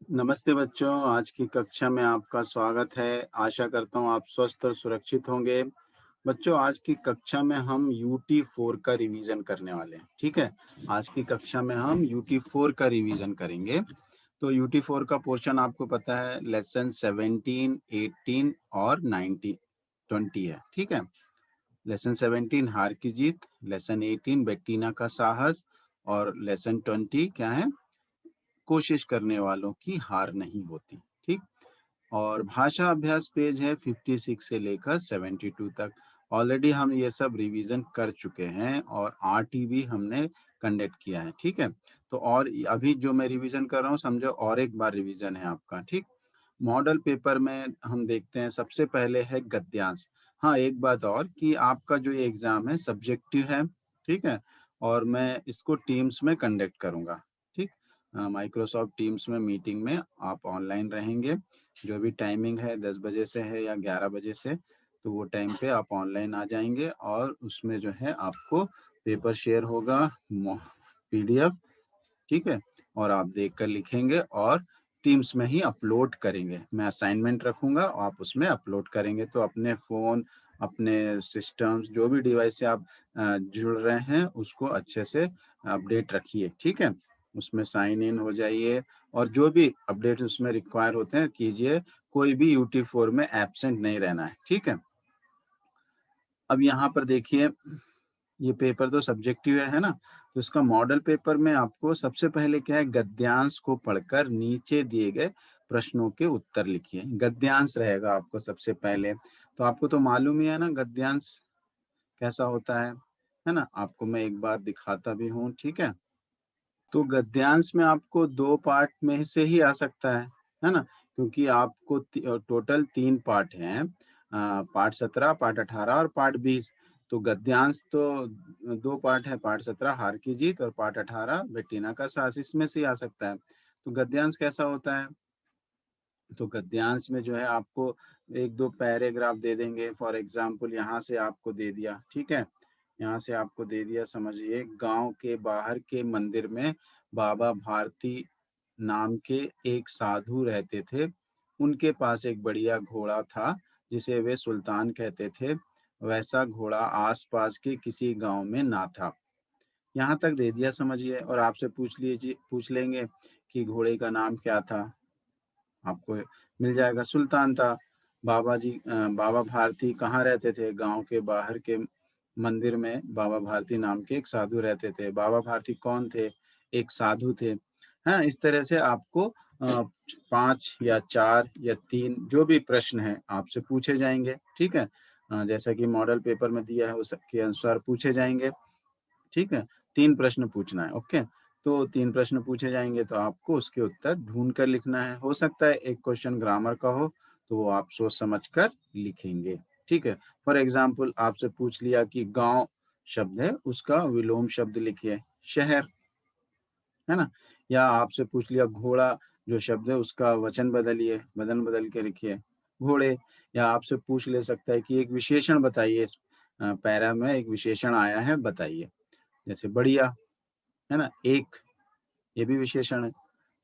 नमस्ते बच्चों, आज की कक्षा में आपका स्वागत है। आशा करता हूँ आप स्वस्थ और सुरक्षित होंगे। बच्चों, आज की कक्षा में हम यूटी 4 का रिवीजन करने वाले हैं, ठीक है? आज की कक्षा में हम यूटी 4 का रिवीजन करेंगे। तो यूटी 4 का पोर्शन आपको पता है, लेसन 17, 18 और 19, 20 है, ठीक है? लेसन 17 हार की जीत, लेसन 18 बेटीना का साहस और लेसन 20 क्या है? कोशिश करने वालों की हार नहीं होती, ठीक? और भाषा अभ्यास पेज है 56 से लेकर 72 तक। ऑलरेडी हम ये सब रिवीजन कर चुके हैं और आरटी भी हमने कंडक्ट किया है, ठीक है? तो और अभी जो मैं रिवीजन कर रहा हूँ समझो और एक बार रिवीजन है आपका, ठीक? मॉडल पेपर में हम देखते हैं सबसे पहले है गद्यांश। हाँ, एक बात और कि आपका जो ये एग्जाम है सब्जेक्टिव है, ठीक है? और मैं इसको टीम्स में कंडक्ट करूंगा, ठीक? माइक्रोसॉफ्ट टीम्स में मीटिंग में आप ऑनलाइन रहेंगे। जो भी टाइमिंग है 10 बजे से है या 11 बजे से, तो वो टाइम पे आप ऑनलाइन आ जाएंगे और उसमें जो है आपको पेपर शेयर होगा, पीडीएफ, ठीक है? और आप देखकर लिखेंगे और टीम्स में ही अपलोड करेंगे। मैं असाइनमेंट रखूंगा, आप उसमें अपलोड करेंगे। तो अपने फ़ोन, अपने सिस्टम्स, जो भी डिवाइस से आप जुड़ रहे हैं, उसको अच्छे से अपडेट रखिए, ठीक है? उसमें साइन इन हो जाइए और जो भी अपडेट उसमें रिक्वायर होते हैं कीजिए। कोई भी यूटी 4 में एब्सेंट नहीं रहना है, ठीक है? अब यहाँ पर देखिए, ये पेपर तो सब्जेक्टिव है ना? तो इसका मॉडल पेपर में आपको सबसे पहले क्या है, गद्यांश को पढ़कर नीचे दिए गए प्रश्नों के उत्तर लिखिए। गद्यांश रहेगा आपको सबसे पहले। तो आपको तो मालूम ही है ना गद्यांश कैसा होता है ना? आपको मैं एक बार दिखाता भी हूँ, ठीक है? तो गद्यांश में आपको 2 पार्ट में से ही आ सकता है ना? क्योंकि आपको टोटल 3 पार्ट हैं, पार्ट 17, पार्ट 18 और पार्ट 20। तो गद्यांश तो 2 पार्ट है, पार्ट 17 हार की जीत और पार्ट 18 बेटीना का साहस, इसमें से ही आ सकता है। तो गद्यांश कैसा होता है? तो गद्यांश में जो है आपको 1-2 पैराग्राफ दे देंगे। फॉर एग्जाम्पल यहाँ से आपको दे दिया, ठीक है? यहाँ से आपको दे दिया, समझिए, गांव के बाहर के मंदिर में बाबा भारती नाम के एक साधु रहते थे। उनके पास एक बढ़िया घोड़ा था जिसे वे सुल्तान कहते थे। वैसा घोड़ा आसपास के किसी गांव में ना था। यहाँ तक दे दिया, समझिए। और आपसे पूछ लेंगे कि घोड़े का नाम क्या था? आपको मिल जाएगा, सुल्तान था। बाबा भारती कहाँ रहते थे? गांव के बाहर के मंदिर में बाबा भारती नाम के एक साधु रहते थे। बाबा भारती कौन थे? एक साधु थे। हाँ, इस तरह से आपको 5 या 4 या 3 जो भी प्रश्न हैं आपसे पूछे जाएंगे, ठीक है? जैसा कि मॉडल पेपर में दिया है उसके अनुसार पूछे जाएंगे, ठीक है? 3 प्रश्न पूछना है, ओके? तो 3 प्रश्न पूछे जाएँगे तो आपको उसके उत्तर ढूँढ कर लिखना है। हो सकता है एक क्वेश्चन ग्रामर का हो, तो वो आप सोच समझ कर लिखेंगे, ठीक है? फॉर एग्ज़ाम्पल आपसे पूछ लिया कि गाँव शब्द है, उसका विलोम शब्द लिखिए, शहर, है ना? या आपसे पूछ लिया घोड़ा जो शब्द है उसका वचन बदलिए, वचन बदल के लिखिए, घोड़े। या आपसे पूछ ले सकता है कि एक विशेषण बताइए, इस पैरा में एक विशेषण आया है, बताइए। जैसे बढ़िया, है ना? एक, ये भी विशेषण है।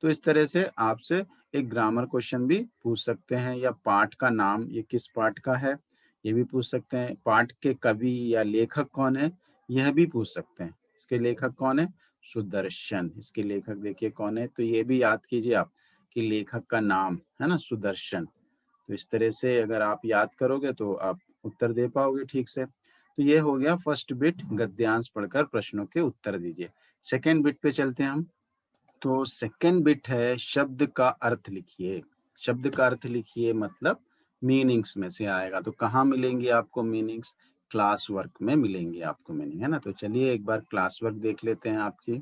तो इस तरह से आपसे एक ग्रामर क्वेश्चन भी पूछ सकते हैं। या पाठ का नाम, ये किस पाठ का है, ये भी पूछ सकते हैं। पाठ के कवि या लेखक कौन है, यह भी पूछ सकते हैं। इसके लेखक कौन है? सुदर्शन। इसके लेखक देखिए कौन है, तो ये भी याद कीजिए आप कि लेखक का नाम है ना, सुदर्शन। तो इस तरह से अगर आप याद करोगे तो आप उत्तर दे पाओगे ठीक से। तो ये हो गया फर्स्ट बिट, गद्यांश पढ़कर प्रश्नों के उत्तर दीजिए। सेकंड बिट पे चलते हैं हम। तो सेकंड बिट है शब्द का अर्थ लिखिए। शब्द का अर्थ लिखिए मतलब मीनिंग्स में से आएगा। तो कहाँ मिलेंगी आपको मीनिंग्स? क्लास वर्क में मिलेंगी आपको मीनिंग, है ना? तो चलिए एक बार क्लास वर्क देख लेते हैं आपकी।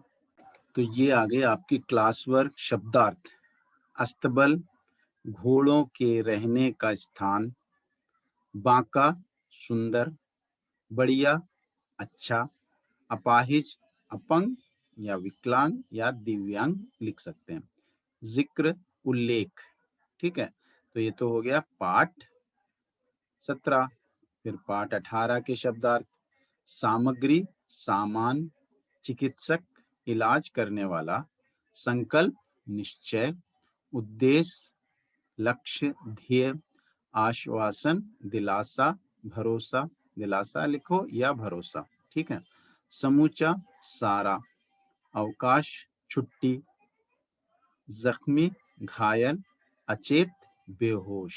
तो ये आ गई आपकी क्लास वर्क। शब्दार्थ: अस्तबल, घोड़ों के रहने का स्थान, बांका, सुंदर, बढ़िया, अच्छा, अपाहिज, अपंग या विकलांग या दिव्यांग लिख सकते हैं। जिक्र, उल्लेख, ठीक है? तो ये तो हो गया पाठ 17। फिर पाठ 18 के शब्दार्थ: सामग्री, सामान, चिकित्सक, इलाज करने वाला, संकल्प, निश्चय, उद्देश्य, लक्ष्य, ध्येय, आश्वासन, दिलासा, भरोसा, दिलासा लिखो या भरोसा, ठीक है। समूचा, सारा, अवकाश, छुट्टी, जख्मी, घायल, अचेत, बेहोश।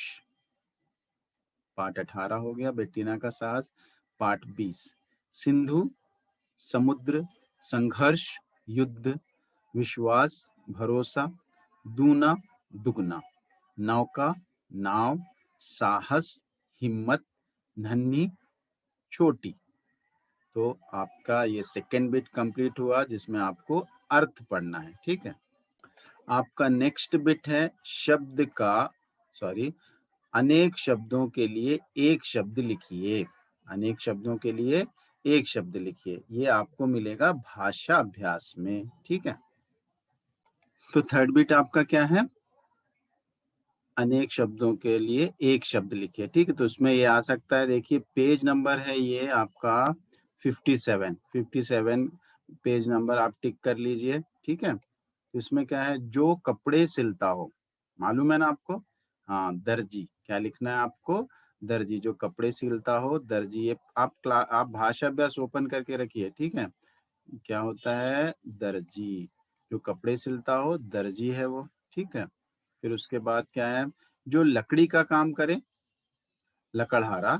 पाठ 18 हो गया बेटीना का साहस। पाठ 20 सिंधु, समुद्र, संघर्ष, युद्ध, विश्वास, भरोसा, दूना, दुगना, नौका, नाव, साहस, हिम्मत, नन्ही, छोटी। तो आपका ये सेकेंड बिट कंप्लीट हुआ जिसमें आपको अर्थ पढ़ना है, ठीक है। आपका नेक्स्ट बिट है शब्द का अनेक शब्दों के लिए एक शब्द लिखिए। अनेक शब्दों के लिए एक शब्द लिखिए, ये आपको मिलेगा भाषा अभ्यास में, ठीक है। तो थर्ड बिट आपका क्या है? अनेक शब्दों के लिए एक शब्द लिखिए, ठीक है। तो उसमें ये आ सकता है, देखिए पेज नंबर है ये आपका 57 पेज नंबर आप टिक कर लीजिए, ठीक है। तो इसमें क्या है, जो कपड़े सिलता हो, मालूम है ना आपको? हाँ, दर्जी। क्या लिखना है आपको? दर्जी। जो कपड़े सिलता हो, दर्जी। ये आप भाषा अभ्यास ओपन करके रखिए, ठीक है। क्या होता है? दर्जी। जो कपड़े सिलता हो, दर्जी है वो, ठीक है। फिर उसके बाद क्या है, जो लकड़ी का काम करे, लकड़हारा।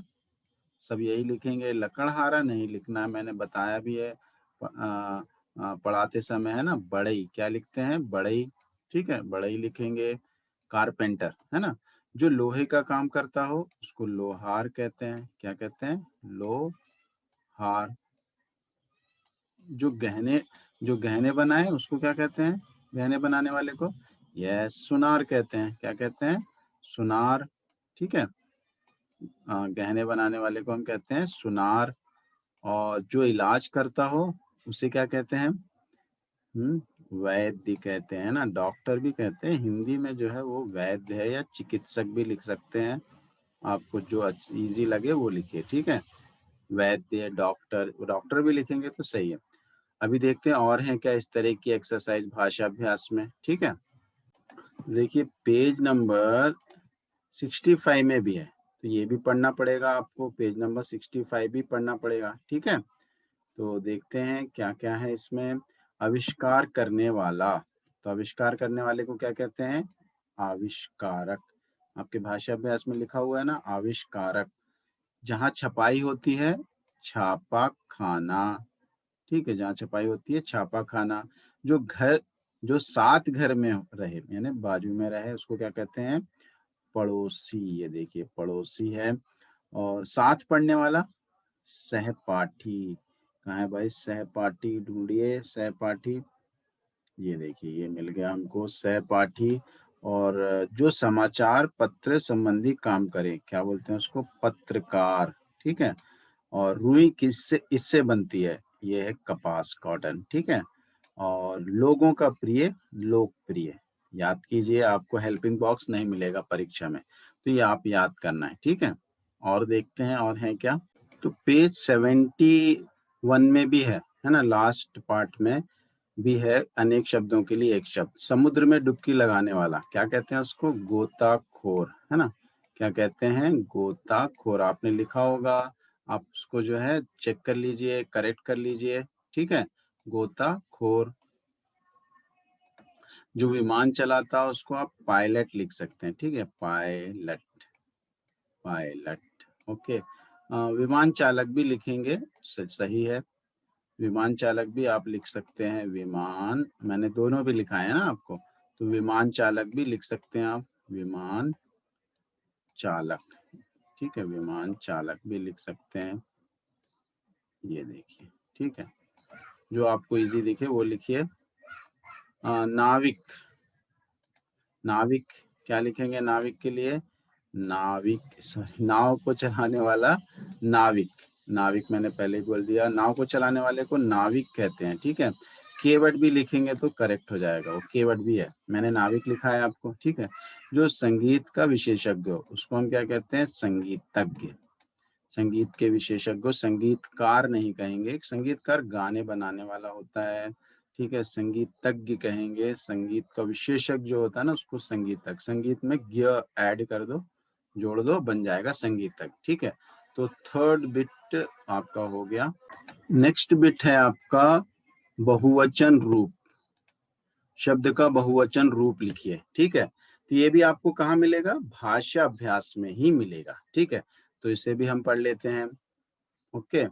सब यही लिखेंगे, लकड़हारा नहीं लिखना है, मैंने बताया भी है पढ़ाते समय, है ना। बढ़ई, क्या लिखते हैं? बढ़ई, ठीक है, बढ़ई लिखेंगे। कारपेंटर, है ना। जो लोहे का काम करता हो उसको लोहार कहते हैं। क्या कहते हैं? लोहार। जो गहने बनाए उसको क्या कहते हैं? गहने बनाने वाले को यस सुनार कहते हैं। क्या कहते हैं? सुनार, ठीक है। गहने बनाने वाले को हम कहते हैं सुनार। और जो इलाज करता हो उसे क्या कहते हैं? वैद्य कहते हैं ना, डॉक्टर भी कहते हैं। हिंदी में जो है वो वैद्य है, या चिकित्सक भी लिख सकते हैं। आपको जो इजी लगे वो लिखिए, ठीक है। वैद्य, डॉक्टर, डॉक्टर भी लिखेंगे तो सही है। अभी देखते हैं और हैं क्या इस तरह की एक्सरसाइज भाषा अभ्यास में, ठीक है। देखिए पेज नंबर 65 में भी है, तो ये भी पढ़ना पड़ेगा आपको। पेज नंबर 65 भी पढ़ना पड़ेगा, ठीक है। तो देखते हैं क्या क्या है इसमें। आविष्कार करने वाला, तो आविष्कार करने वाले को क्या कहते हैं? आविष्कारक। आपके भाषा अभ्यास में लिखा हुआ है ना, आविष्कारक। जहाँ छपाई होती है, छापा खाना, ठीक है। जहाँ छपाई होती है, छापा खाना। जो साथ घर में रहे, यानी बाजू में रहे, उसको क्या कहते हैं? पड़ोसी। ये देखिए पड़ोसी है। और साथ पढ़ने वाला, सहपाठी। कहाँ है भाई सहपाठी? ढूंढिए सहपाठी। ये देखिए ये मिल गया हमको, सहपाठी। और जो समाचार पत्र संबंधी काम करे, क्या बोलते हैं उसको? पत्रकार, ठीक है। और रुई किससे इससे बनती है? ये है कपास, कॉटन, ठीक है। और लोगों का प्रिय, लोकप्रिय। याद कीजिए, आपको हेल्पिंग बॉक्स नहीं मिलेगा परीक्षा में, तो ये आप याद करना है, ठीक है। और देखते हैं और है क्या। तो पेज 71 में भी है ना, लास्ट पार्ट में भी है अनेक शब्दों के लिए एक शब्द। समुद्र में डुबकी लगाने वाला, क्या कहते हैं उसको? गोताखोर, है ना। क्या कहते हैं? गोताखोर। आपने लिखा होगा, आप उसको जो है चेक कर लीजिए, करेक्ट कर लीजिए, ठीक है। गोताखोर। जो विमान चलाता है उसको आप पायलट लिख सकते हैं, ठीक है। Pilot, pilot, okay. विमान चालक भी लिखेंगे, सही है। विमान चालक भी आप लिख सकते हैं। विमान, मैंने दोनों भी लिखा है ना आपको, तो विमान चालक भी लिख सकते हैं आप। विमान चालक, ठीक है। विमान चालक भी लिख सकते हैं। ये देखिए, ठीक है। जो आपको इजी दिखे वो लिखिए। नाविक, नाविक क्या लिखेंगे नाविक के लिए? नाविक, सॉरी, नाव को चलाने वाला नाविक। नाविक मैंने पहले ही बोल दिया, नाव को चलाने वाले को नाविक कहते हैं, ठीक है। केवट भी लिखेंगे तो करेक्ट हो जाएगा, वो केवट भी है, मैंने नाविक लिखा है आपको, ठीक है। जो संगीत का विशेषज्ञ हो उसको हम क्या कहते हैं? संगीतज्ञ। संगीत के विशेषज्ञ, संगीतकार नहीं कहेंगे। संगीतकार गाने बनाने वाला होता है, ठीक है, संगीतज्ञ कहेंगे, संगीत का विशेषज्ञ जो होता है ना उसको संगीतज्ञ। संगीत में ग ऐड कर दो, जोड़ दो, बन जाएगा संगीतज्ञ। ठीक है, तो थर्ड बिट आपका हो गया। नेक्स्ट बिट है आपका बहुवचन रूप। शब्द का बहुवचन रूप लिखिए। ठीक है, तो ये भी आपको कहाँ मिलेगा? भाषा अभ्यास में ही मिलेगा। ठीक है, तो इसे भी हम पढ़ लेते हैं। ओके,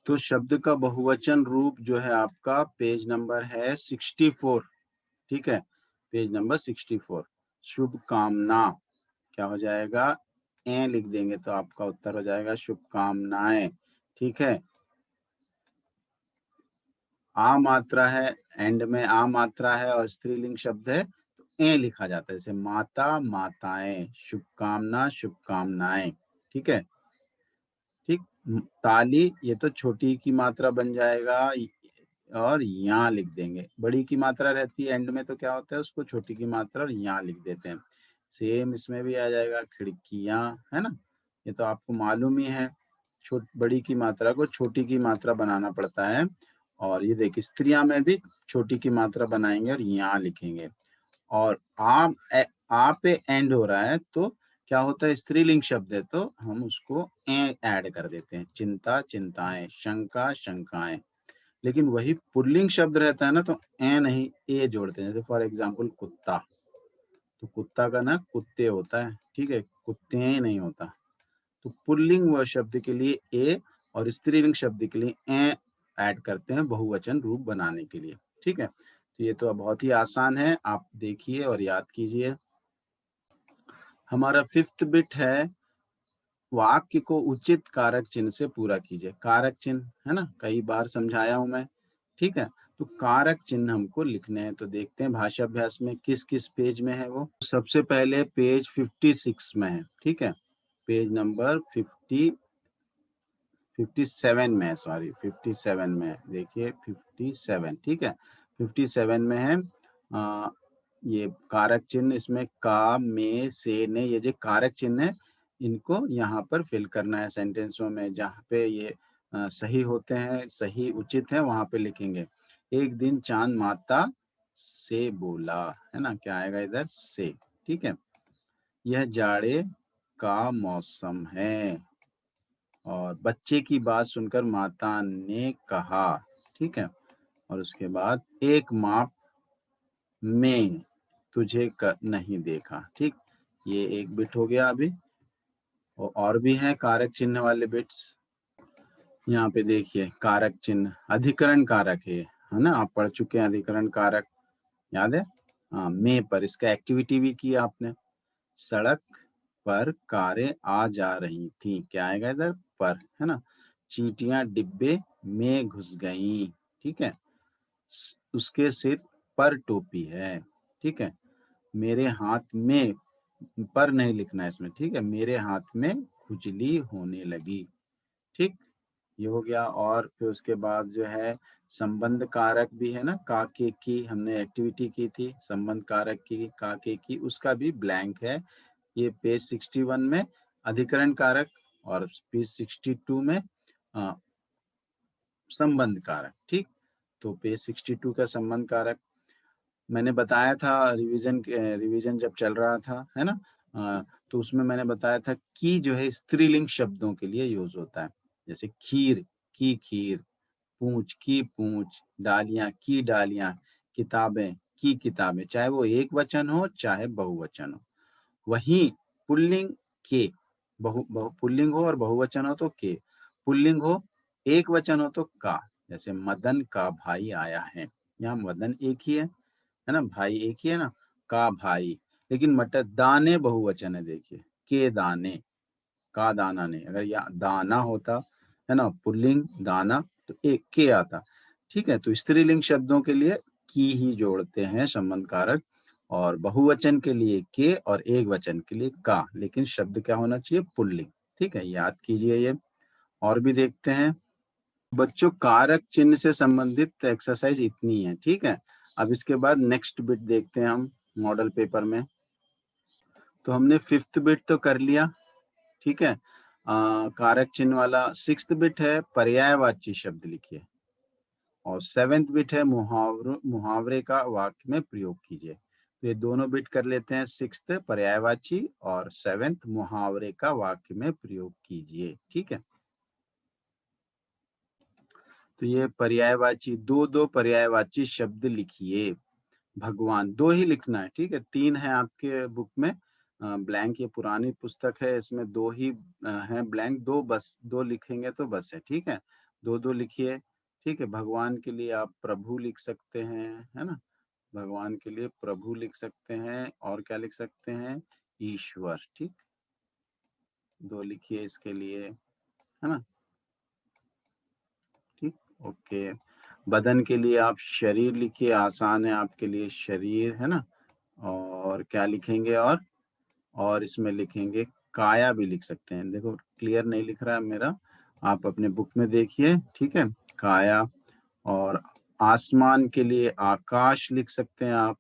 तो शब्द का बहुवचन रूप जो है आपका पेज नंबर है 64। ठीक है, पेज नंबर 64। शुभकामना क्या हो जाएगा? ए लिख देंगे तो आपका उत्तर हो जाएगा शुभकामनाएं। ठीक है, आ मात्रा है, एंड में आ मात्रा है और स्त्रीलिंग शब्द है तो ए लिखा जाता है, जैसे माता, माताएं, शुभकामना, शुभकामनाएं। ठीक है, ठीक। ताली ये तो छोटी की मात्रा बन जाएगा और यहाँ लिख देंगे। बड़ी की मात्रा रहती है एंड में तो क्या होता है, उसको छोटी की मात्रा और यहाँ लिख देते हैं। सेम इसमें भी आ जाएगा खिड़कियां, है ना, ये तो आपको मालूम ही है। बड़ी की मात्रा को छोटी की मात्रा बनाना पड़ता है। और ये देखिए स्त्रियां में भी छोटी की मात्रा बनाएंगे और यहाँ लिखेंगे। और आ पे एंड हो रहा है तो क्या होता है, स्त्रीलिंग शब्द है तो हम उसको ऐड कर देते हैं। चिंता, चिंताएं, शंका, शंकाएं। लेकिन वही पुल्लिंग शब्द रहता है ना तो ए नहीं ए जोड़ते हैं। जैसे फॉर एग्जांपल कुत्ता, तो कुत्ता का ना कुत्ते होता है। ठीक है, कुत्ते नहीं होता। तो पुल्लिंग व शब्द के लिए ए और स्त्रीलिंग शब्द के लिए ए ऐड करते हैं बहुवचन रूप बनाने के लिए। ठीक है, तो ये तो बहुत ही आसान है, आप देखिए और याद कीजिए। हमारा फिफ्थ बिट है वाक्य को उचित कारक चिन्ह से पूरा कीजिए। कारक चिन्ह है ना, कई बार समझाया हूं मैं। ठीक है, तो कारक चिन्ह हमको लिखने हैं, तो देखते हैं भाषा अभ्यास में किस किस पेज में है वो। सबसे पहले पेज 56 में है। ठीक है, पेज नंबर 57 में है, सॉरी 57 में है, देखिए 57। ठीक है, 57 में है। ये कारक चिन्ह, इसमें का, में, से, ने, ये जो कारक चिन्ह है इनको यहाँ पर फिल करना है सेंटेंसों में। जहाँ पे ये सही होते हैं, सही उचित है, वहां पे लिखेंगे। एक दिन चांद माता से बोला, है ना, क्या आएगा इधर? से। ठीक है, यह जाड़े का मौसम है और बच्चे की बात सुनकर माता ने कहा। ठीक है, और उसके बाद एक माप में तुझे नहीं देखा। ठीक, ये एक बिट हो गया अभी। और भी हैं कारक चिन्ह वाले बिट्स। यहाँ पे देखिए कारक चिन्ह अधिकरण कारक है ना, आप पढ़ चुके हैं अधिकरण कारक, याद है? हाँ, में पर इसका एक्टिविटी भी की आपने। सड़क पर कारें आ जा रही थी, क्या आएगा इधर? पर, है ना। चींटियां डिब्बे में घुस गईं। ठीक है, उसके सिर पर टोपी है। ठीक है, मेरे हाथ में, पर नहीं लिखना है इसमें। ठीक है, मेरे हाथ में खुजली होने लगी। ठीक, ये हो गया। और फिर उसके बाद जो है संबंध कारक भी है ना, काके की हमने एक्टिविटी की थी, संबंध कारक की काके की, उसका भी ब्लैंक है। ये पेज 61 में अधिकरण कारक और पेज 62 में संबंध कारक। ठीक, तो पेज 62 का संबंध कारक मैंने बताया था रिवीजन जब चल रहा था, है ना, तो उसमें मैंने बताया था कि जो है स्त्रीलिंग शब्दों के लिए यूज होता है। जैसे खीर की खीर, पूंछ की पूंछ, डालियां की डालियां, किताबें की किताबें, चाहे वो एक वचन हो चाहे बहुवचन हो। वहीं पुल्लिंग के, पुल्लिंग हो और बहुवचन हो तो के, पुल्लिंग हो एक वचन हो तो का। जैसे मदन का भाई आया है, यहाँ मदन एक ही है ना, भाई एक ही है ना, का भाई। लेकिन मटर दाने बहुवचन है, देखिए के दाने, का दाना नहीं। अगर या दाना होता, है ना, पुल्लिंग दाना, तो एक के आता। ठीक है, तो स्त्रीलिंग शब्दों के लिए की ही जोड़ते हैं संबंध कारक, और बहुवचन के लिए के और एक वचन के लिए का, लेकिन शब्द क्या होना चाहिए? पुल्लिंग। ठीक है, याद कीजिए ये। और भी देखते हैं बच्चों, कारक चिन्ह से संबंधित एक्सरसाइज इतनी है। ठीक है, अब इसके बाद नेक्स्ट बिट देखते हैं हम मॉडल पेपर में। तो हमने फिफ्थ बिट तो कर लिया। ठीक है, कारक चिन्ह वाला। सिक्स्थ बिट है पर्यायवाची शब्द लिखिए। और 7th बिट है मुहावरे का वाक्य में प्रयोग कीजिए। तो ये दोनों बिट कर लेते हैं। 6th पर्यायवाची और 7th मुहावरे का वाक्य में प्रयोग कीजिए। ठीक है, तो ये पर्यायवाची दो पर्यायवाची शब्द लिखिए। भगवान दो ही लिखना है। ठीक है, 3 है आपके बुक में ब्लैंक, ये पुरानी पुस्तक है, इसमें 2 ही है ब्लैंक, दो बस, 2 लिखेंगे तो बस है। ठीक है, 2 लिखिए। ठीक है, भगवान के लिए आप प्रभु लिख सकते हैं, है ना, भगवान के लिए प्रभु लिख सकते हैं, और क्या लिख सकते हैं, ईश्वर। ठीक, 2 लिखिए इसके लिए, है ना। ठीक, ओके। बदन के लिए आप शरीर लिखिए, आसान है आपके लिए, शरीर, है ना। और क्या लिखेंगे, और इसमें लिखेंगे काया भी लिख सकते हैं। देखो क्लियर नहीं लिख रहा है मेरा, आप अपने बुक में देखिए। ठीक है, काया। और आसमान के लिए आकाश लिख सकते हैं आप,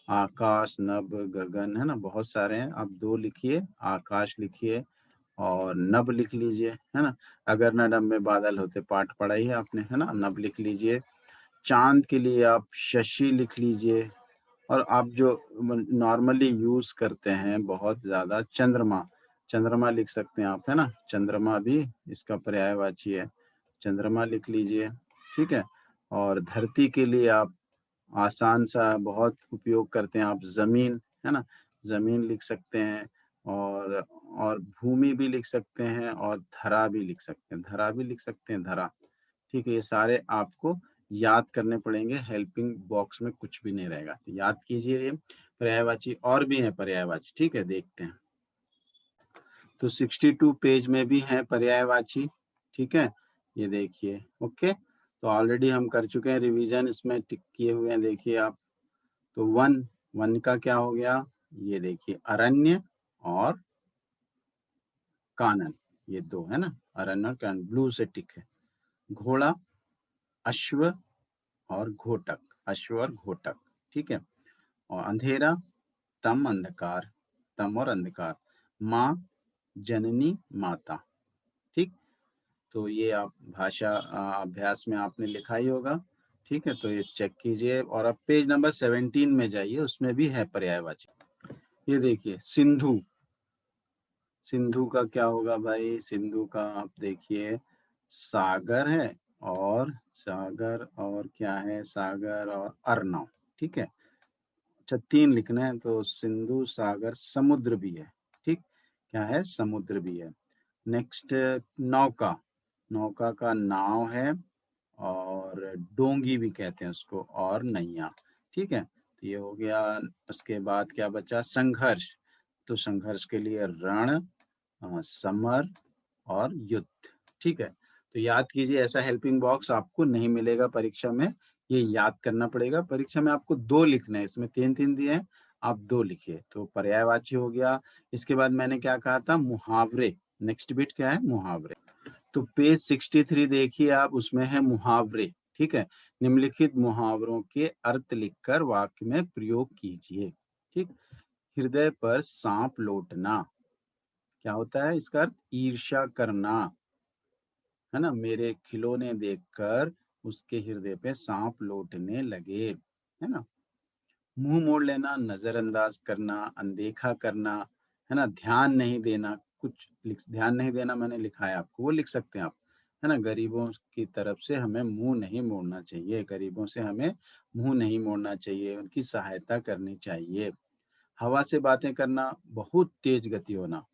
आकाश, नभ, गगन, है ना, बहुत सारे हैं। आप 2 लिखिए, आकाश लिखिए और नभ लिख लीजिए, है ना। अगर न नभ में बादल होते, पाठ पढ़ा ही है आपने, है ना, नभ लिख लीजिए। चांद के लिए आप शशि लिख लीजिए। और आप जो नॉर्मली यूज करते हैं बहुत ज्यादा, चंद्रमा, चंद्रमा लिख सकते हैं आप, है ना, चंद्रमा भी इसका पर्यायवाची है, चंद्रमा लिख लीजिए। ठीक है, और धरती के लिए आप आसान सा बहुत उपयोग करते हैं आप, जमीन, है ना, जमीन लिख सकते हैं। और भूमि भी लिख सकते हैं, और धरा भी लिख सकते हैं, धरा भी लिख सकते हैं, धरा। ठीक है, ये सारे आपको याद करने पड़ेंगे, हेल्पिंग बॉक्स में कुछ भी नहीं रहेगा, तो याद कीजिए ये पर्यायवाची। और भी है पर्यायवाची, ठीक है, देखते हैं। तो 62 पेज में भी है पर्यायवाची। ठीक है, ये देखिए। ओके, तो ऑलरेडी हम कर चुके हैं रिवीजन, इसमें टिक किए हुए हैं, देखिए आप। तो वन का क्या हो गया, ये देखिए, अरण्य और कानन, ये 2 है ना, अरण्य और कानन, ब्लू से टिक है। घोड़ा, अश्व और घोटक, अश्व और घोटक। ठीक है, और अंधेरा, तम, अंधकार, तम और अंधकार। माँ, जननी, माता। ठीक, तो ये आप भाषा अभ्यास में आपने लिखा ही होगा। ठीक है, तो ये चेक कीजिए, और अब पेज नंबर 17 में जाइए, उसमें भी है पर्यायवाची। ये देखिए, सिंधु, सिंधु का क्या होगा भाई, सिंधु का आप देखिए, सागर है, और सागर, और क्या है, सागर और अर्णव। ठीक है, अच्छा 3 लिखना है, तो सिंधु, सागर, समुद्र भी है। ठीक, क्या है, समुद्र भी है। नेक्स्ट, नौका, नौका का नाव है, और डोंगी भी कहते हैं उसको, और नैया। ठीक है, तो ये हो गया। उसके बाद क्या बचा, संघर्ष, तो संघर्ष के लिए रण, समर और युद्ध। ठीक है, तो याद कीजिए, ऐसा हेल्पिंग बॉक्स आपको नहीं मिलेगा परीक्षा में, ये याद करना पड़ेगा। परीक्षा में आपको 2 लिखना है, इसमें 3 दिए हैं, आप 2 लिखिए। तो पर्यायवाची हो गया। इसके बाद मैंने क्या कहा था, मुहावरे, नेक्स्ट बिट क्या है, मुहावरे। तो पेज 63 देखिए आप, उसमें है मुहावरे। ठीक है, निम्नलिखित मुहावरों के अर्थ लिखकर वाक्य में प्रयोग कीजिए। ठीक, हृदय पर सांप लौटना, क्या होता है इसका अर्थ, ईर्ष्या करना, है ना, मेरे खिलौने देखकर उसके हृदय पे सांप लौटने लगे, है ना। मुंह मोड़ लेना, नजरअंदाज करना, अनदेखा करना, है ना, ध्यान नहीं देना, ध्यान नहीं देना मैंने लिखा है आपको, वो लिख सकते हैं आप, है ना। गरीबों की तरफ से हमें मुंह नहीं मोड़ना चाहिए, गरीबों से हमें मुंह नहीं मोड़ना चाहिए, उनकी सहायता करनी चाहिए। हवा से बातें करना, बहुत तेज गति होना,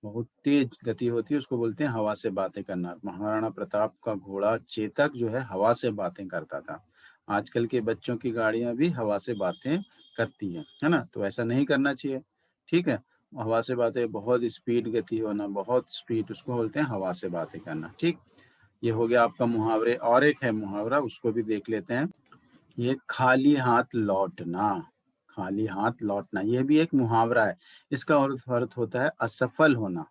बहुत तेज गति होती है, उसको बोलते हैं हवा से बातें करना। महाराणा प्रताप का घोड़ा चेतक जो है हवा से बातें करता था। आजकल के बच्चों की गाड़ियां भी हवा से बातें करती है ना, तो ऐसा नहीं करना चाहिए। ठीक है, हवा से बातें, बहुत स्पीड गति होना, बहुत स्पीड, उसको बोलते हैं हवा से बातें करना। ठीक, ये हो गया आपका मुहावरे। और एक है मुहावरा, उसको भी देख लेते हैं। ये खाली हाथ लौटना, खाली हाथ लौटना, ये भी एक मुहावरा है। इसका अर्थ होता है असफल होना,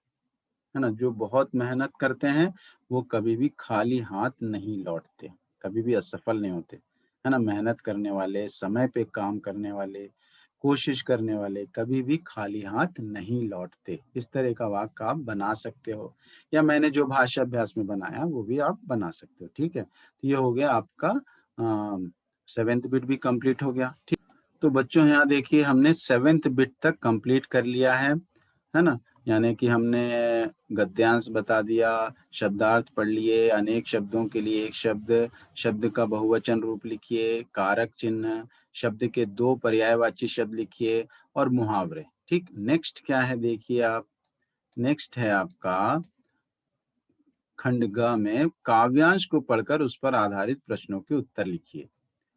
है ना। जो बहुत मेहनत करते हैं वो कभी भी खाली हाथ नहीं लौटते, कभी भी असफल नहीं होते, है ना। मेहनत करने वाले, समय पे काम करने वाले, कोशिश करने वाले कभी भी खाली हाथ नहीं लौटते। इस तरह का वाक्य आप बना सकते हो, या मैंने जो भाषा अभ्यास में बनाया वो भी आप बना सकते हो। ठीक है, तो ये हो गया आपका 7th बिट भी कंप्लीट हो गया। ठीक, तो बच्चों यहाँ देखिए हमने 7th बिट तक कंप्लीट कर लिया है ना। यानी कि हमने गद्यांश बता दिया, शब्दार्थ पढ़ लिए, अनेक शब्दों के लिए एक शब्द, शब्द का बहुवचन रूप लिखिए, कारक चिन्ह, शब्द के 2 पर्यायवाची शब्द लिखिए और मुहावरे। ठीक, नेक्स्ट क्या है देखिए आप, नेक्स्ट है आपका खंड ग में काव्यांश को पढ़कर उस पर आधारित प्रश्नों के उत्तर लिखिए,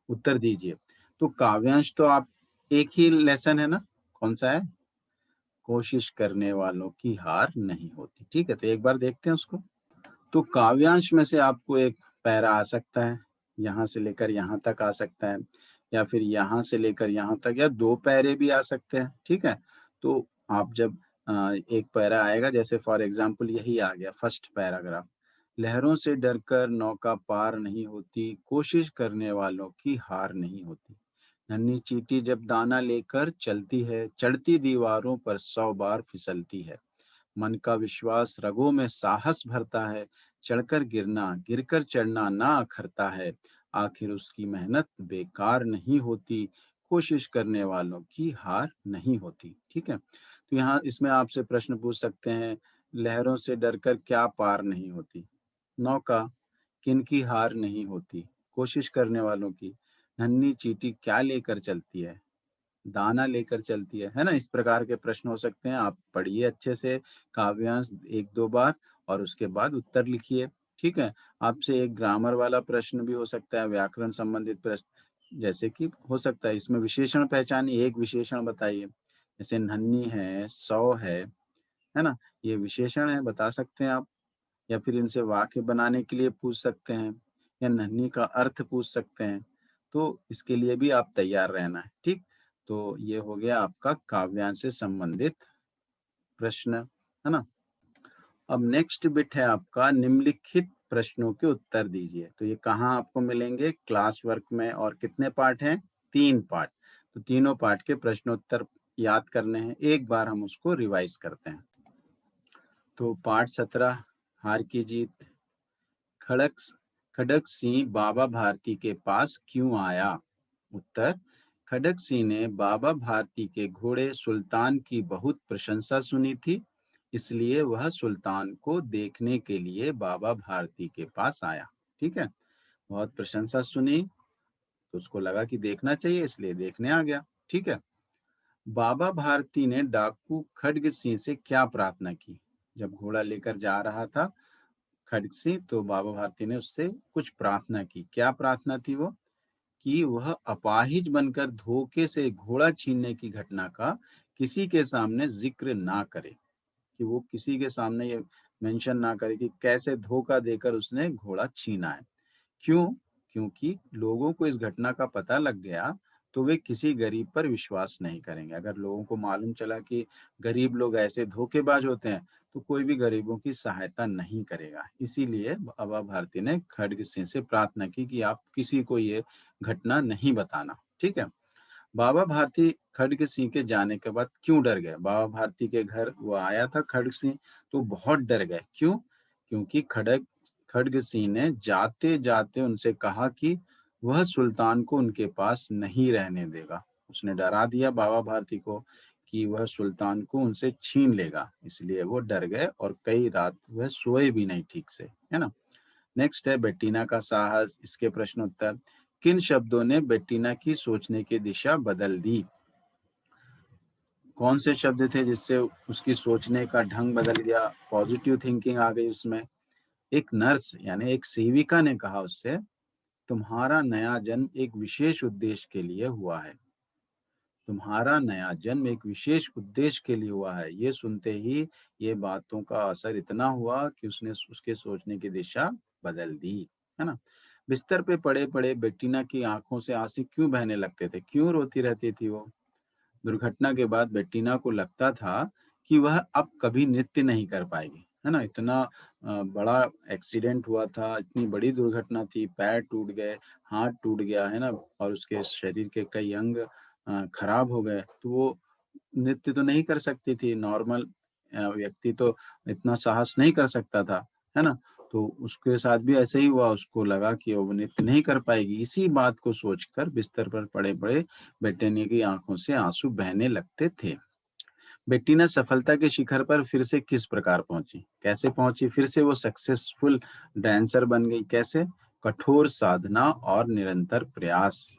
उत्तर दीजिए। तो काव्यांश तो आप एक ही लेसन है ना, कौन सा है, कोशिश करने वालों की हार नहीं होती। ठीक है, तो एक बार देखते हैं उसको। तो काव्यांश में से आपको एक पैरा आ सकता है, यहाँ से लेकर यहाँ तक आ सकता है, या फिर यहाँ से लेकर यहाँ तक, या 2 पैरे भी आ सकते हैं। ठीक है, तो आप जब एक पैरा आएगा, जैसे फॉर एग्जाम्पल यही आ गया फर्स्ट पैराग्राफ, लहरों से डरकर नौका पार नहीं होती, कोशिश करने वालों की हार नहीं होती। नन्ही चींटी जब दाना लेकर चलती है, चढ़ती दीवारों पर 100 बार फिसलती है। मन का विश्वास रगों में साहस भरता है, चढ़कर गिरना गिरकर चढ़ना ना अखरता है। आखिर उसकी मेहनत बेकार नहीं होती, कोशिश करने वालों की हार नहीं होती। ठीक है, तो यहाँ इसमें आपसे प्रश्न पूछ सकते हैं, लहरों से डरकर क्या पार नहीं होती, नौका, किनकी हार नहीं होती, कोशिश करने वालों की, नन्ही चींटी क्या लेकर चलती है, दाना लेकर चलती है ना। इस प्रकार के प्रश्न हो सकते हैं। आप पढ़िए अच्छे से काव्यांश 1-2 बार और उसके बाद उत्तर लिखिए। ठीक है, आपसे एक ग्रामर वाला प्रश्न भी हो सकता है, व्याकरण संबंधित प्रश्न, जैसे कि हो सकता है इसमें विशेषण पहचानिए, एक विशेषण बताइए, जैसे नन्ही है, 100 है ना, ये विशेषण है, बता सकते हैं आप। या फिर इनसे वाक्य बनाने के लिए पूछ सकते हैं, या नन्ही का अर्थ पूछ सकते हैं। तो इसके लिए भी आप तैयार रहना है। ठीक, तो ये हो गया आपका काव्यांश से संबंधित प्रश्न, है ना। अब नेक्स्ट बिट है आपका निम्नलिखित प्रश्नों के उत्तर दीजिए। तो ये कहाँ आपको मिलेंगे, क्लास वर्क में, और कितने पार्ट हैं, 3 पार्ट। तो तीनों पार्ट के प्रश्नोत्तर याद करने हैं, एक बार हम उसको रिवाइज करते हैं। तो पार्ट 17, हार की जीत। खड़क खड़क सिंह बाबा भारती के पास क्यों आया। उत्तर, खड़क सिंह ने बाबा भारती के घोड़े सुल्तान की बहुत प्रशंसा सुनी थी, इसलिए वह सुल्तान को देखने के लिए बाबा भारती के पास आया। ठीक है, बहुत प्रशंसा सुनी तो उसको लगा कि देखना चाहिए, इसलिए देखने आ गया। ठीक है, बाबा भारती ने डाकू खड्ग सिंह से क्या प्रार्थना की। जब घोड़ा लेकर जा रहा था खड्ग सिंह, तो बाबा भारती ने उससे कुछ प्रार्थना की। क्या प्रार्थना थी वो, कि वह अपाहिज बनकर धोखे से घोड़ा छीनने की घटना का किसी के सामने जिक्र ना करे, कि वो किसी के सामने ये मेंशन ना करे कि कैसे धोखा देकर उसने घोड़ा छीना है। क्यों, क्योंकि लोगों को इस घटना का पता लग गया तो वे किसी गरीब पर विश्वास नहीं करेंगे। अगर लोगों को मालूम चला कि गरीब लोग ऐसे धोखेबाज होते हैं, तो कोई भी गरीबों की सहायता नहीं करेगा। इसीलिए बाबा भारती ने खड्ग सिंह से प्रार्थना की कि आप किसी को ये घटना नहीं बताना। ठीक है, बाबा भारती खड्ग सिंह के जाने के बाद क्यों डर गए। बाबा भारती के घर वो आया था खड्ग सिंह, तो बहुत डर गए। क्यों, क्योंकि खड्ग सिंह ने जाते जाते उनसे कहा कि वह सुल्तान को उनके पास नहीं रहने देगा। उसने डरा दिया बाबा भारती को कि वह सुल्तान को उनसे छीन लेगा, इसलिए वो डर गए और कई रात वह सोए भी नहीं ठीक से, है ना। नेक्स्ट है बेटीना का साहस, इसके प्रश्न उत्तर। किन शब्दों ने बेटीना की सोचने की दिशा बदल दी। कौन से शब्द थे जिससे उसकी सोचने का ढंग बदल गया, पॉजिटिव थिंकिंग आ गई उसमें। एक नर्स यानी एक सेविका ने कहा उससे, तुम्हारा नया जन्म एक विशेष उद्देश्य के लिए हुआ है, तुम्हारा नया जन्म एक विशेष उद्देश्य के लिए हुआ है। ये सुनते ही ये बातों का असर इतना हुआ कि उसने उसके सोचने की दिशा बदल दी, है ना। बिस्तर पे पड़े पड़े बेटीना की आंखों से आंसू क्यों बहने लगते थे, क्यों रोती रहती थी वो। दुर्घटना के बाद बेटीना को लगता था कि वह अब कभी नृत्य नहीं कर पाएगी, है ना। इतना बड़ा एक्सीडेंट हुआ था, इतनी बड़ी दुर्घटना थी, पैर टूट गए, हाथ टूट गया, है ना, और उसके शरीर के कई अंग खराब हो गए, तो वो नृत्य तो नहीं कर सकती थी। नॉर्मल व्यक्ति तो इतना साहस नहीं कर सकता था, है ना। तो उसके साथ भी ऐसे ही हुआ, उसको लगा कि वो नृत्य नहीं कर पाएगी। इसी बात को सोचकर बिस्तर पर पड़े पड़े बेटिना की आंखों से आंसू बहने लगते थे। बेटिना सफलता के शिखर पर फिर से किस प्रकार पहुंची, कैसे पहुंची? फिर से वो सक्सेसफुल डांसर बन गई। कैसे? कठोर साधना और निरंतर प्रयास।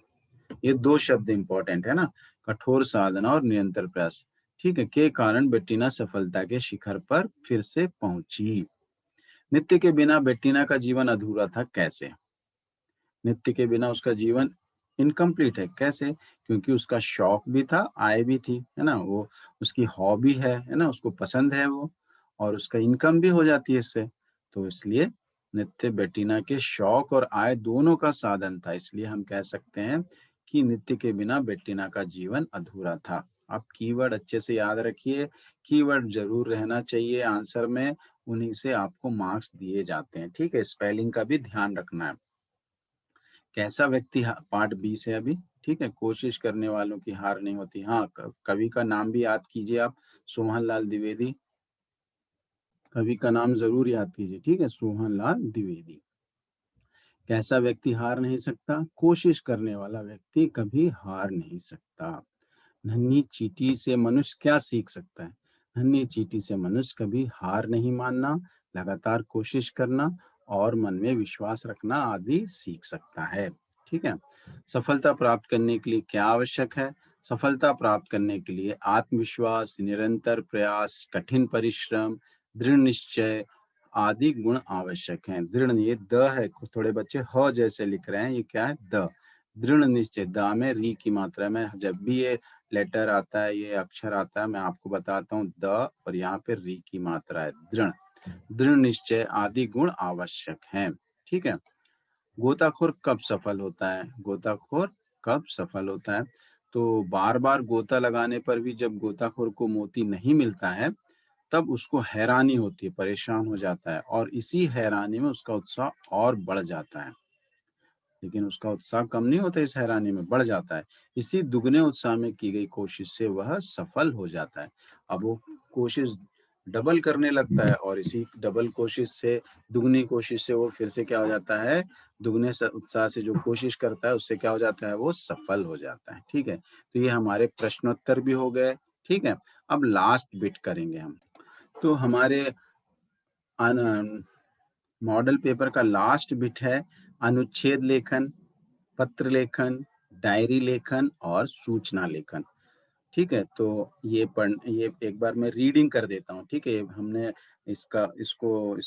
ये दो शब्द इंपॉर्टेंट है ना, कठोर साधना और निरंतर प्रयास, ठीक है, के कारण बेटिना सफलता के शिखर पर फिर से पहुंची। नित्य के बिना बेटिना का जीवन अधूरा था। कैसे? नित्य के बिना उसका जीवन इनकम्प्लीट है। कैसे? क्योंकि उसका शौक भी था, आय भी थी, है ना, वो उसकी हॉबी है ना, उसको पसंद है वो, और उसका इनकम भी हो जाती है इससे। तो इसलिए नित्य बेटिना के शौक और आय दोनों का साधन था। इसलिए हम कह सकते हैं कि नित्य के बिना बेटिना का जीवन अधूरा था। आप कीवर्ड अच्छे से याद रखिए, कीवर्ड जरूर रहना चाहिए आंसर में, उन्हीं से आपको मार्क्स दिए जाते हैं। ठीक है, स्पेलिंग का भी ध्यान रखना है। कैसा व्यक्ति पार्ट बी से अभी, ठीक है, कोशिश करने वालों की हार नहीं होती। हाँ, कवि का नाम भी याद कीजिए आप, सोहन लाल द्विवेदी। कवि का नाम जरूर याद कीजिए, ठीक है, सोहन लाल द्विवेदी। कैसा व्यक्ति हार नहीं सकता? कोशिश करने वाला व्यक्ति कभी हार नहीं सकता। नन्ही चींटी से मनुष्य क्या सीख सकता है? नन्ही चींटी से मनुष्य कभी हार नहीं मानना, लगातार कोशिश करना और मन में विश्वास रखना आदि सीख सकता है। ठीक है। सफलता प्राप्त करने के लिए क्या आवश्यक है? सफलता प्राप्त करने के लिए आत्मविश्वास, निरंतर प्रयास, कठिन परिश्रम, दृढ़ निश्चय आदि गुण आवश्यक हैं। दृढ़, ये द है, थोड़े बच्चे ह जैसे लिख रहे हैं, ये क्या है? द। दृढ़ निश्चय, द में री की मात्रा में जब भी ये लेटर आता है, ये अक्षर आता है, मैं आपको बताता हूँ, द और यहाँ पे री की मात्रा है, दृढ़। दृढ़ निश्चय आदि गुण आवश्यक हैं। ठीक है। गोताखोर कब सफल होता है? गोताखोर कब सफल होता है? तो बार बार गोता लगाने पर भी जब गोताखोर को मोती नहीं मिलता है, तब उसको हैरानी होती है, परेशान हो जाता है, और इसी हैरानी में उसका उत्साह और बढ़ जाता है। लेकिन उसका उत्साह कम नहीं होता, इस हैरानी में बढ़ जाता है। इसी दुगने उत्साह में की गई कोशिश से वह सफल हो जाता है। अब वो कोशिश डबल करने लगता है, और इसी डबल कोशिश से, दुगनी कोशिश से वो फिर से क्या हो जाता है? दुगने उत्साह से जो कोशिश करता है उससे क्या हो जाता है? वो सफल हो जाता है। ठीक है। तो ये हमारे प्रश्नोत्तर भी हो गए। ठीक है। अब लास्ट बिट करेंगे हम। तो हमारे मॉडल पेपर का लास्ट बिट है अनुच्छेद लेखन, पत्र लेखन, डायरी लेखन और सूचना लेखन। ठीक है। तो ये एक बार मैं रीडिंग कर देता हूँ। ठीक है। हमने इसका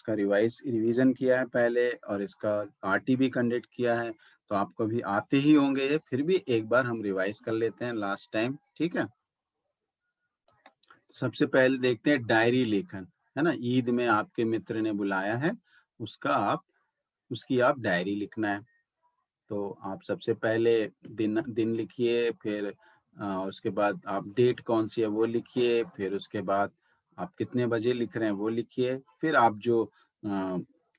रिवीजन किया है पहले, और इसका आरटी भी कंडक्ट किया है, तो आपको भी आते ही होंगे ये, फिर भी एक बार हम रिवाइज कर लेते हैं लास्ट टाइम। ठीक है। सबसे पहले देखते हैं डायरी लेखन, है ना। ईद में आपके मित्र ने बुलाया है, उसकी आप डायरी लिखना है। तो आप सबसे पहले दिन दिन लिखिए, फिर उसके बाद आप डेट कौन सी है वो लिखिए, फिर उसके बाद आप कितने बजे लिख रहे हैं वो लिखिए, फिर आप जो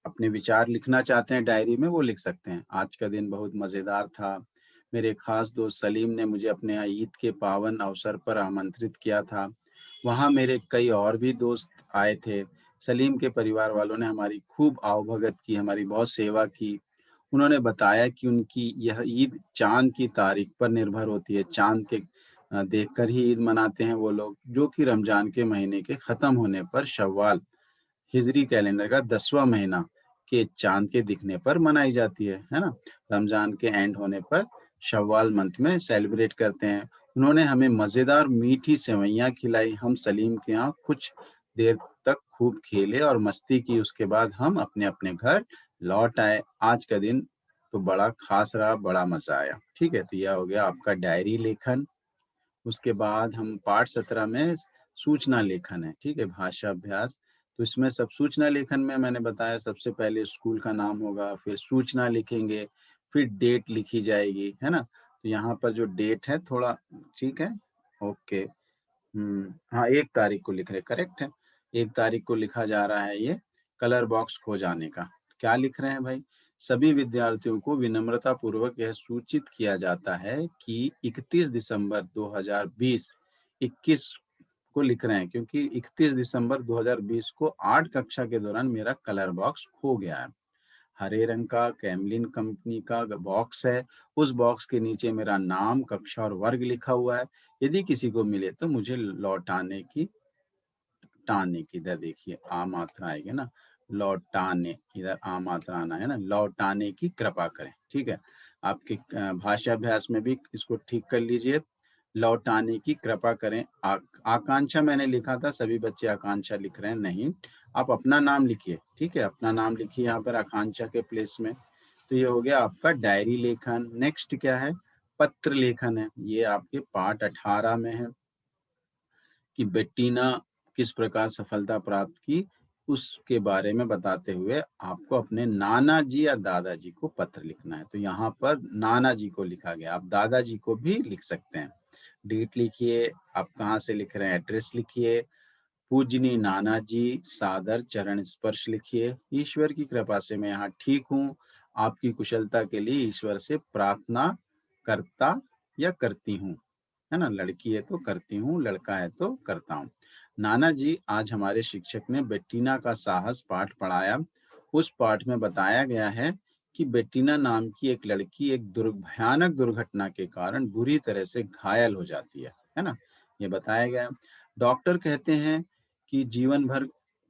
अपने विचार लिखना चाहते हैं डायरी में वो लिख सकते हैं। आज का दिन बहुत मज़ेदार था। मेरे खास दोस्त सलीम ने मुझे अपने यहाँ ईद के पावन अवसर पर आमंत्रित किया था। वहाँ मेरे कई और भी दोस्त आए थे। सलीम के परिवार वालों ने हमारी खूब आवभगत की, हमारी बहुत सेवा की। उन्होंने बताया कि उनकी यह ईद चाँद की तारीख पर निर्भर होती है। चाँद के देखकर ही ईद मनाते हैं वो लोग, जो कि रमज़ान के महीने के ख़त्म होने पर शव्वाल हिजरी कैलेंडर का 10वां महीना के चाँद के दिखने पर मनाई जाती है ना? रमज़ान के एंड होने पर शव्वाल मंथ में सेलिब्रेट करते हैं। उन्होंने हमें मज़ेदार मीठी सेवइयाँ खिलाई। हम सलीम के यहाँ कुछ देर तक खूब खेले और मस्ती की। उसके बाद हम अपने-अपने घर लौट आए। आज का दिन तो बड़ा ख़ास रहा, बड़ा मज़ा आया। ठीक है? तो यह हो गया आपका डायरी लेखन। उसके बाद हम पाठ 17 में सूचना लेखन है। ठीक है? भाषा अभ्यास। तो इसमें सब सूचना लेखन में मैंने बताया, सबसे पहले स्कूल का नाम होगा, फिर सूचना लिखेंगे, फिर डेट लिखी जाएगी, है ना? तो यहाँ पर जो डेट है थोड़ा, ठीक है? ओके। हाँ, 1 तारीख को लिख रहे, करेक्ट है। 1 तारीख को लिखा जा रहा है ये कलर बॉक्स खो जाने का। क्या लिख रहे हैं भाई? सभी विद्यार्थियों को विनम्रता पूर्वक यह सूचित किया जाता है कि 31 दिसंबर 2020 21 को लिख रहे हैं, क्योंकि 31 दिसंबर 2020 को 8 कक्षा के दौरान मेरा कलर बॉक्स खो गया है। हरे रंग का कैमलिन कंपनी का बॉक्स है। उस बॉक्स के नीचे मेरा नाम, कक्षा और वर्ग लिखा हुआ है। यदि किसी को मिले तो मुझे लौटाने की, टाने की, इधर देखिए आ मात्रा आएगी ना, लौटाने, इधर आ मात्रा आना है ना, लौटाने की कृपा करें। ठीक है, आपके भाषा अभ्यास में भी इसको ठीक कर लीजिए। लौटाने की कृपा करें। आकांक्षा मैंने लिखा था, सभी बच्चे आकांक्षा लिख रहे हैं, नहीं, आप अपना नाम लिखिए। ठीक है, अपना नाम लिखिए यहाँ पर आकांक्षा के प्लेस में। तो ये हो गया आपका डायरी लेखन। नेक्स्ट क्या है, पत्र लेखन है। ये आपके पाठ 18 में है कि बेटीना किस प्रकार सफलता प्राप्त की, उसके बारे में बताते हुए आपको अपने नाना जी या दादाजी को पत्र लिखना है। तो यहाँ पर नाना जी को लिखा गया, आप दादाजी को भी लिख सकते हैं। डेट लिखिए, आप कहाँ से लिख रहे हैं, एड्रेस लिखिए। पूजनी नाना जी, सादर चरण स्पर्श लिखिए। ईश्वर की कृपा से मैं यहाँ ठीक हूँ। आपकी कुशलता के लिए ईश्वर से प्रार्थना करता या करती हूँ, है ना। लड़की है तो करती हूँ, लड़का है तो करता हूँ। नाना जी, आज हमारे शिक्षक ने बेटीना का साहस पाठ पढ़ाया। उस पाठ में बताया गया है कि बेटीना नाम की एक लड़की एक भयानक दुर्घटना के कारण बुरी तरह से घायल हो जाती है ना। ये बताया गया। डॉक्टर कहते हैं कि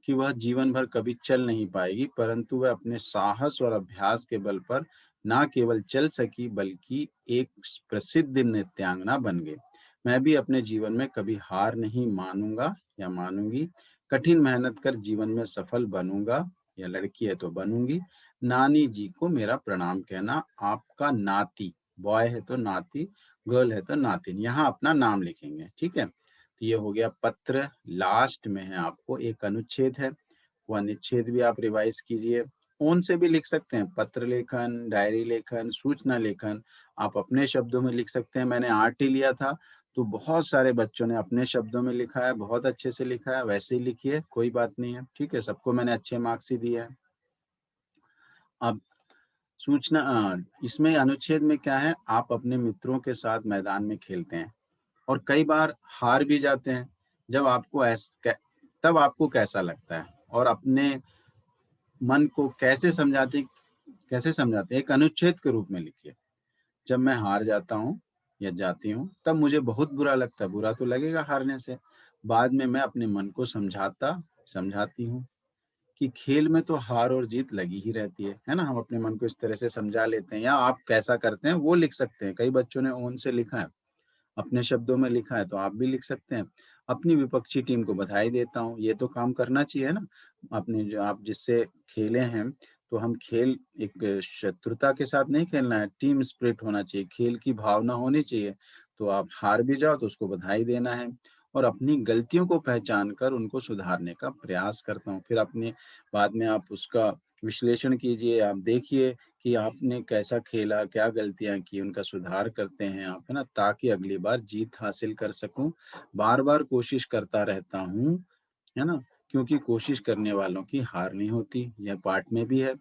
वह जीवन भर कभी चल नहीं पाएगी, परंतु वह अपने साहस और अभ्यास के बल पर ना केवल चल सकी बल्कि एक प्रसिद्ध नृत्यांगना बन गई। मैं भी अपने जीवन में कभी हार नहीं मानूंगा या मानूंगी। कठिन मेहनत कर जीवन में सफल बनूंगा, या लड़की है तो बनूंगी। नानी जी को मेरा प्रणाम कहना। आपका नाती, बॉय है तो नाती, गर्ल है तो नातिन। यहाँ अपना नाम लिखेंगे। ठीक है, तो ये हो गया पत्र। लास्ट में है आपको एक अनुच्छेद है, वो अनुच्छेद भी आप रिवाइज कीजिए। फोन से भी लिख सकते हैं, पत्र लेखन, डायरी लेखन, सूचना लेखन आप अपने शब्दों में लिख सकते हैं। मैंने आर्ट ही लिया था, तो बहुत सारे बच्चों ने अपने शब्दों में लिखा है, बहुत अच्छे से लिखा है। वैसे ही लिखिए, कोई बात नहीं है। ठीक है, सबको मैंने अच्छे मार्क्स ही दिए हैं। अब सूचना इसमें अनुच्छेद में क्या है, आप अपने मित्रों के साथ मैदान में खेलते हैं और कई बार हार भी जाते हैं। जब आपको तब आपको कैसा लगता है और अपने मन को कैसे समझाते हैं, एक अनुच्छेद के रूप में लिखिए। जब मैं हार जाता हूँ या जाती हूँ तब मुझे बहुत बुरा लगता है। बुरा तो लगेगा हारने से। बाद में मैं अपने मन को समझाती हूँ कि खेल में तो हार और जीत लगी ही रहती है ना। हम अपने मन को इस तरह से समझा लेते हैं। या आप कैसा करते हैं वो लिख सकते हैं। कई बच्चों ने ओन से लिखा है, अपने शब्दों में लिखा है, तो आप भी लिख सकते हैं। अपनी विपक्षी टीम को बधाई देता हूँ, ये तो काम करना चाहिए ना। अपने जो आप जिससे खेले हैं, तो हम खेल एक शत्रुता के साथ नहीं खेलना है, टीम स्पिरिट होना चाहिए, खेल की भावना होनी चाहिए। तो आप हार भी जाओ तो उसको बधाई देना है और अपनी गलतियों को पहचान कर उनको सुधारने का प्रयास करता हूँ। फिर अपने बाद में आप उसका विश्लेषण कीजिए, आप देखिए कि आपने कैसा खेला, क्या गलतियाँ की, उनका सुधार करते हैं आप, है ना, ताकि अगली बार जीत हासिल कर सकूँ। बार-बार कोशिश करता रहता हूँ, है ना, क्योंकि कोशिश करने वालों की हार नहीं होती, यह पाठ में भी है।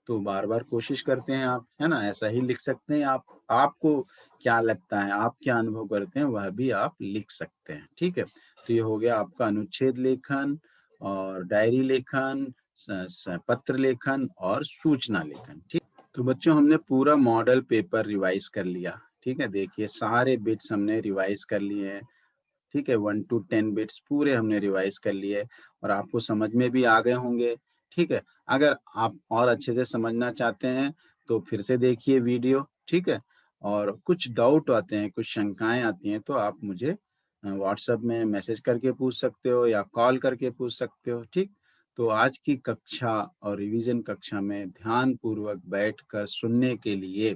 तो बार-बार कोशिश करते हैं आप, है ना, ऐसा ही लिख सकते हैं आप। आपको क्या लगता है, आप क्या अनुभव करते हैं, वह भी आप लिख सकते हैं। ठीक है? तो ये हो गया आपका अनुच्छेद लेखन और डायरी लेखन, स स पत्र लेखन और सूचना लेखन। ठीक? तो बच्चों, हमने पूरा मॉडल पेपर रिवाइज कर लिया। ठीक है, देखिए सारे बिट्स हमने रिवाइज कर लिए हैं। ठीक है, 1 टू 10 बिट्स पूरे हमने रिवाइज कर लिए और आपको समझ में भी आ गए होंगे। ठीक है, अगर आप और अच्छे से समझना चाहते हैं तो फिर से देखिए वीडियो। ठीक है, और कुछ डाउट आते हैं, कुछ शंकाएं आती हैं, तो आप मुझे व्हाट्सएप में मैसेज करके पूछ सकते हो या कॉल करके पूछ सकते हो। ठीक, तो आज की कक्षा और रिवीजन कक्षा में ध्यान पूर्वक बैठकर सुनने के लिए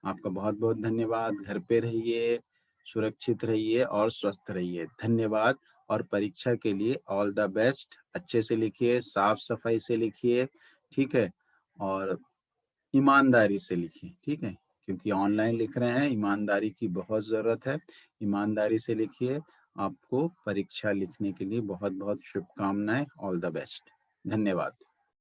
आपका बहुत बहुत धन्यवाद। घर पे रहिए, सुरक्षित रहिए और स्वस्थ रहिए। धन्यवाद। और परीक्षा के लिए ऑल द बेस्ट। अच्छे से लिखिए, साफ सफाई से लिखिए। ठीक है, और ईमानदारी से लिखिए। ठीक है, क्योंकि ऑनलाइन लिख रहे हैं, ईमानदारी की बहुत ज़रूरत है। ईमानदारी से लिखिए। आपको परीक्षा लिखने के लिए बहुत बहुत शुभकामनाएं। All the best. धन्यवाद।